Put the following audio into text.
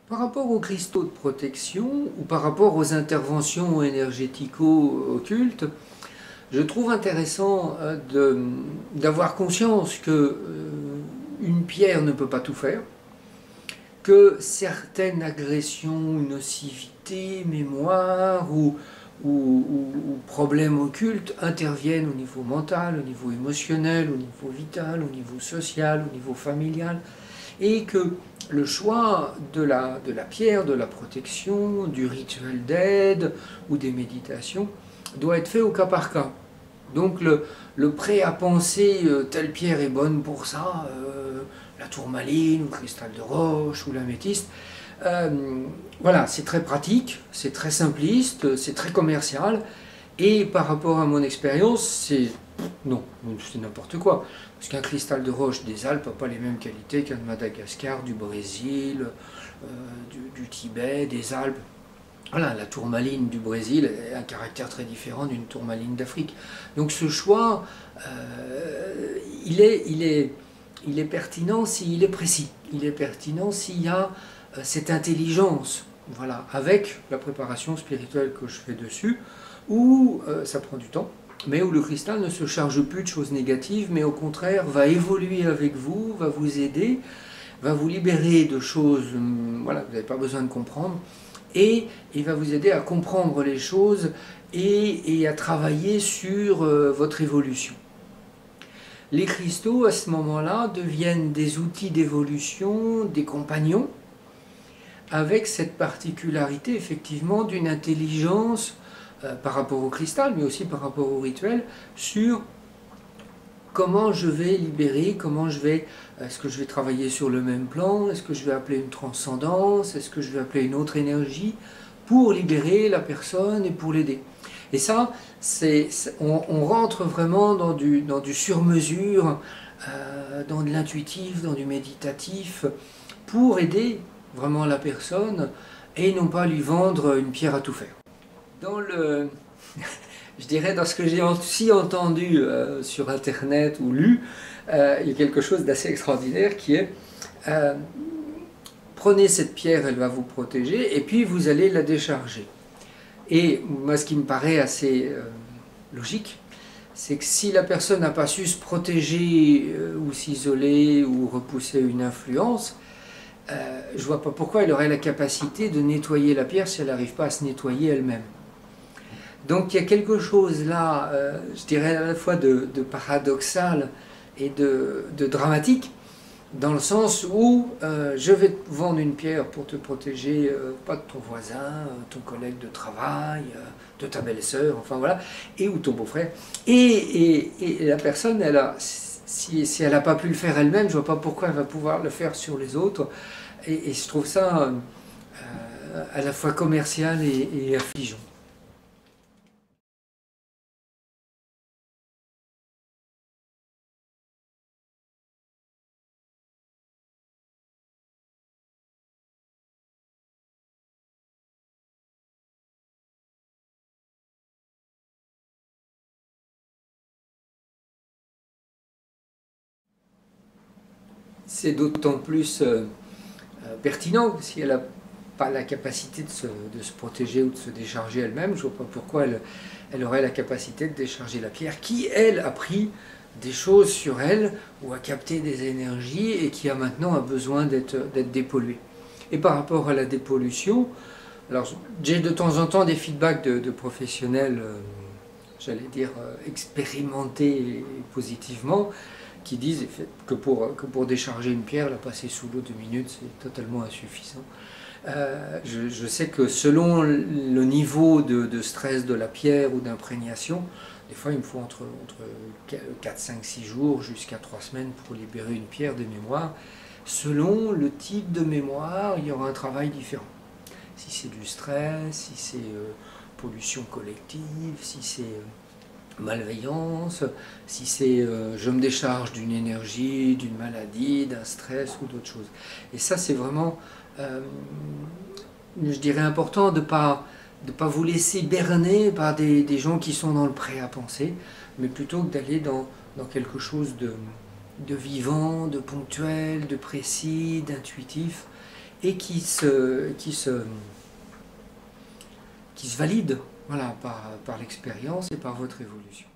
Par rapport aux cristaux de protection ou par rapport aux interventions énergético-occultes, je trouve intéressant d'avoir conscience que une pierre ne peut pas tout faire, que certaines agressions, nocivités, mémoire ou problèmes occultes interviennent au niveau mental, au niveau émotionnel, au niveau vital, au niveau social, au niveau familial, et que le choix de la pierre, de la protection, du rituel d'aide ou des méditations doit être fait au cas par cas. Donc le prêt à penser telle pierre est bonne pour ça, la tourmaline, ou le cristal de roche, ou l'améthyste, voilà, c'est très pratique, c'est très simpliste, c'est très commercial, et par rapport à mon expérience, c'est non, c'est n'importe quoi. Parce qu'un cristal de roche des Alpes n'a pas les mêmes qualités qu'un de Madagascar, du Brésil, du Tibet, des Alpes. Voilà, la tourmaline du Brésil a un caractère très différent d'une tourmaline d'Afrique. Donc ce choix, il est pertinent s'il est précis. Il est pertinent s'il y a cette intelligence, voilà, avec la préparation spirituelle que je fais dessus, où ça prend du temps, mais où le cristal ne se charge plus de choses négatives, mais au contraire va évoluer avec vous, va vous aider, va vous libérer de choses, voilà, vous n'avez pas besoin de comprendre, et il va vous aider à comprendre les choses et à travailler sur votre évolution. Les cristaux, à ce moment-là, deviennent des outils d'évolution, des compagnons, avec cette particularité, effectivement, d'une intelligence par rapport au cristal, mais aussi par rapport au rituel, sur comment je vais libérer, est-ce que je vais travailler sur le même plan, est-ce que je vais appeler une transcendance, est-ce que je vais appeler une autre énergie, pour libérer la personne et pour l'aider. Et ça, on rentre vraiment dans du sur-mesure, dans de l'intuitif, dans du méditatif, pour aider vraiment la personne et non pas lui vendre une pierre à tout faire. Je dirais dans ce que j'ai aussi entendu sur internet ou lu, il y a quelque chose d'assez extraordinaire qui est prenez cette pierre, elle va vous protéger et puis vous allez la décharger. Et moi, ce qui me paraît assez logique, c'est que si la personne n'a pas su se protéger ou s'isoler ou repousser une influence, je ne vois pas pourquoi elle aurait la capacité de nettoyer la pierre si elle n'arrive pas à se nettoyer elle-même. Donc il y a quelque chose là, je dirais à la fois de paradoxal et de dramatique, dans le sens où je vais te vendre une pierre pour te protéger, pas de ton voisin, ton collègue de travail, de ta belle-sœur, enfin voilà, et ou ton beau-frère. Et la personne, si elle n'a pas pu le faire elle-même, je ne vois pas pourquoi elle va pouvoir le faire sur les autres. Et je trouve ça à la fois commercial et affligeant. C'est d'autant plus pertinent si elle n'a pas la capacité de se protéger ou de se décharger elle-même. Je ne vois pas pourquoi elle aurait la capacité de décharger la pierre qui, elle, a pris des choses sur elle ou a capté des énergies et qui a maintenant besoin d'être dépolluée. Et par rapport à la dépollution, alors j'ai de temps en temps des feedbacks de professionnels, j'allais dire expérimentés positivement, qui disent que pour décharger une pierre, la passer sous l'eau 2 minutes, c'est totalement insuffisant. Je sais que selon le niveau de stress de la pierre ou d'imprégnation, des fois il me faut entre 4, 5, 6 jours jusqu'à 3 semaines pour libérer une pierre de mémoire. Selon le type de mémoire, il y aura un travail différent. Si c'est du stress, si c'est pollution collective, si c'est malveillance, si c'est je me décharge d'une énergie, d'une maladie, d'un stress ou d'autres choses. Et ça c'est vraiment, je dirais, important de pas vous laisser berner par des gens qui sont dans le prêt à penser, mais plutôt que d'aller dans quelque chose de vivant, de ponctuel, de précis, d'intuitif, et qui se valide, voilà, par l'expérience et par votre évolution.